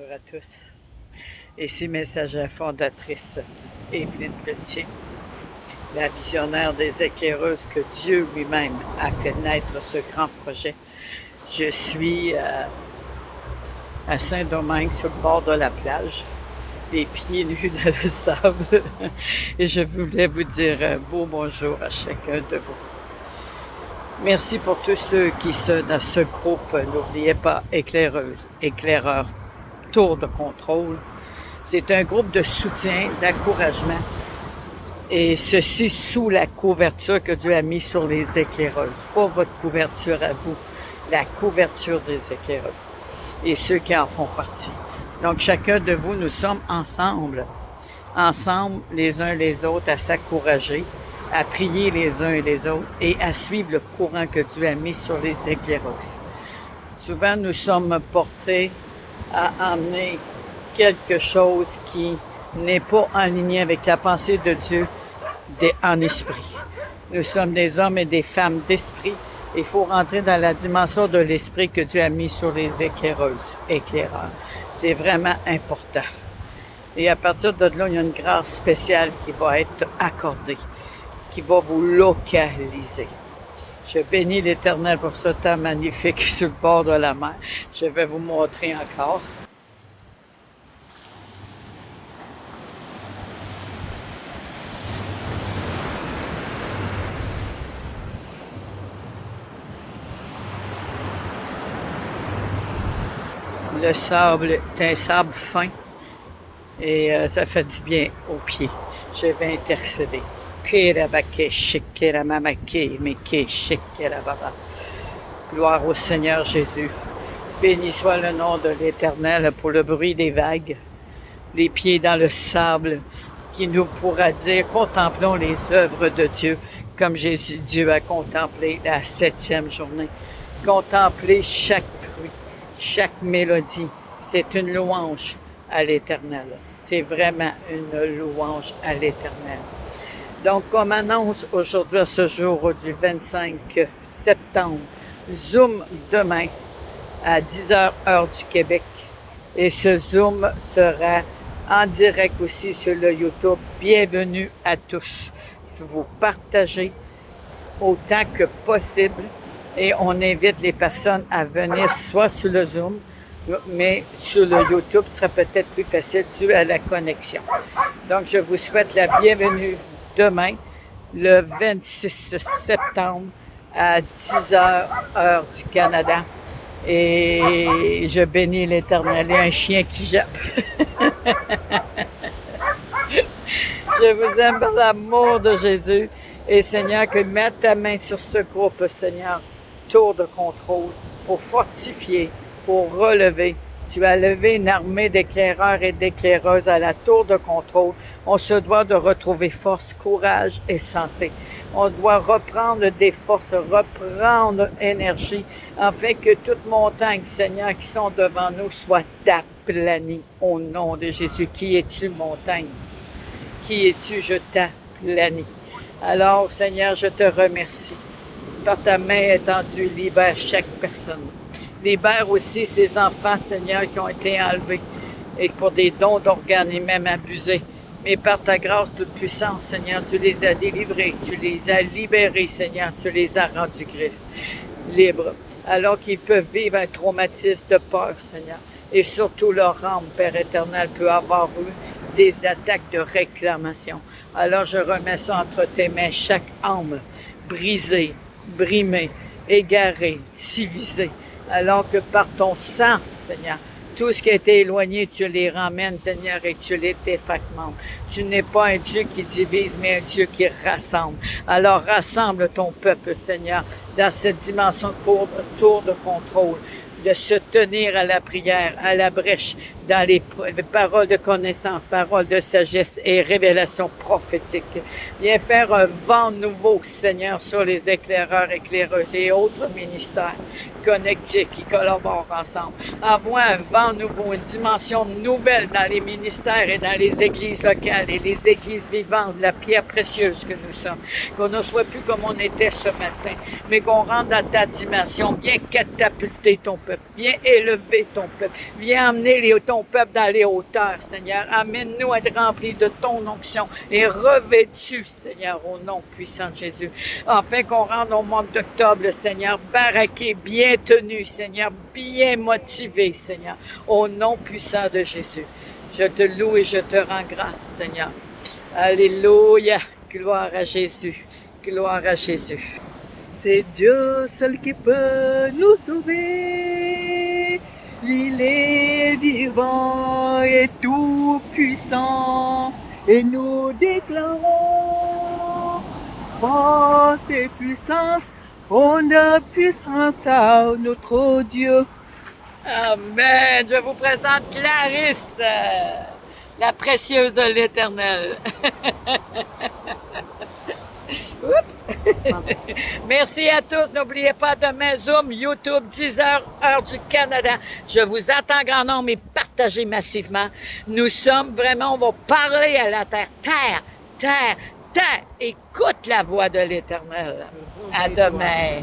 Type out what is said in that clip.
Bonjour à tous. Ici messagère fondatrice Évelyne Pelletier, la visionnaire des éclaireuses que Dieu lui-même a fait naître ce grand projet. Je suis à Saint-Domingue, sur le bord de la plage, les pieds nus dans le sable. Et je voulais vous dire un beau bonjour à chacun de vous. Merci pour tous ceux qui sont dans ce groupe. N'oubliez pas, éclaireuse, éclaireur, tour de contrôle. C'est un groupe de soutien, d'encouragement. Et ceci sous la couverture que Dieu a mis sur les éclaireuses. Pas votre couverture à vous, la couverture des éclaireuses. Et ceux qui en font partie. Donc chacun de vous, nous sommes ensemble les uns les autres, à s'encourager, à prier les uns et les autres et à suivre le courant que Dieu a mis sur les éclaireuses. Souvent, nous sommes portés à emmener quelque chose qui n'est pas en ligne avec la pensée de Dieu en esprit. Nous sommes des hommes et des femmes d'esprit. Il faut rentrer dans la dimension de l'esprit que Dieu a mis sur les éclaireuses, éclaireurs. C'est vraiment important. Et à partir de là, il y a une grâce spéciale qui va être accordée, qui va vous localiser. Je bénis l'Éternel pour ce temps magnifique sur le bord de la mer. Je vais vous montrer encore. Le sable est un sable fin et ça fait du bien aux pieds. Je vais intercéder. Gloire au Seigneur Jésus. Béni soit le nom de l'Éternel pour le bruit des vagues, les pieds dans le sable, qui nous pourra dire, contemplons les œuvres de Dieu, comme Dieu a contemplé la 7e journée. Contemplez chaque bruit, chaque mélodie. C'est une louange à l'Éternel. C'est vraiment une louange à l'Éternel. Donc, comme annonce aujourd'hui à ce jour du 25 septembre, Zoom demain à 10h heure du Québec. Et ce Zoom sera en direct aussi sur le YouTube. Bienvenue à tous. Vous partagez autant que possible et on invite les personnes à venir soit sur le Zoom, mais sur le YouTube, ce sera peut-être plus facile dû à la connexion. Donc, je vous souhaite la bienvenue demain, le 26 septembre, à 10h heure du Canada. Et je bénis l'Éternel. Il y a un chien qui jappe. Je vous aime par l'amour de Jésus. Et Seigneur, que mette ta main sur ce groupe, Seigneur, tour de contrôle, pour fortifier, pour relever. Tu as levé une armée d'éclaireurs et d'éclaireuses à la tour de contrôle. On se doit de retrouver force, courage et santé. On doit reprendre des forces, reprendre énergie, afin que toute montagne, Seigneur, qui sont devant nous, soit aplanie au nom de Jésus. Qui es-tu, montagne? Qui es-tu? Je t'aplanis. Alors, Seigneur, je te remercie. Par ta main étendue, libère chaque personne. Libère aussi ces enfants, Seigneur, qui ont été enlevés et pour des dons d'organes et même abusés. Mais par ta grâce toute puissance, Seigneur, tu les as délivrés, tu les as libérés, Seigneur, tu les as rendus libres. Alors qu'ils peuvent vivre un traumatisme de peur, Seigneur. Et surtout leur âme, Père éternel, peut avoir eu des attaques de réclamation. Alors je remets ça entre tes mains, chaque âme brisée, brimée, égarée, divisée. Alors que par ton sang, Seigneur, tout ce qui a été éloigné, tu les ramènes, Seigneur, et tu les défragmentes. Tu n'es pas un Dieu qui divise, mais un Dieu qui rassemble. Alors rassemble ton peuple, Seigneur, dans cette dimension tour de contrôle, de se tenir à la prière, à la brèche, dans les paroles de connaissance, paroles de sagesse et révélations prophétiques. Viens faire un vent nouveau, Seigneur, sur les éclaireurs, éclaireuses et autres ministères connectés qui collaborent ensemble. Envoie un vent nouveau, une dimension nouvelle dans les ministères et dans les églises locales et les églises vivantes, la pierre précieuse que nous sommes. Qu'on ne soit plus comme on était ce matin, mais qu'on rentre dans ta dimension. Viens catapulter ton peuple, viens élever ton peuple, viens emmener ton ton peuple dans les hauteurs, Seigneur. Amène-nous à être remplis de ton onction et revêtus, Seigneur, au nom puissant de Jésus. Afin qu'on rende au mois d'octobre, le Seigneur, baraqué, bien tenu, Seigneur, bien motivé, Seigneur, au nom puissant de Jésus. Je te loue et je te rends grâce, Seigneur. Alléluia. Gloire à Jésus. Gloire à Jésus. C'est Dieu seul qui peut nous sauver. Il est vivant et tout puissant. Et nous déclarons force et puissance. On a puissance à notre Dieu. Amen. Je vous présente Clarisse, la précieuse de l'Éternel. Merci à tous. N'oubliez pas demain Zoom, YouTube, 10h, heure du Canada. Je vous attends grand nombre et partagez massivement. Nous sommes vraiment, on va parler à la terre. Terre, terre, terre. Écoute la voix de l'Éternel. À demain.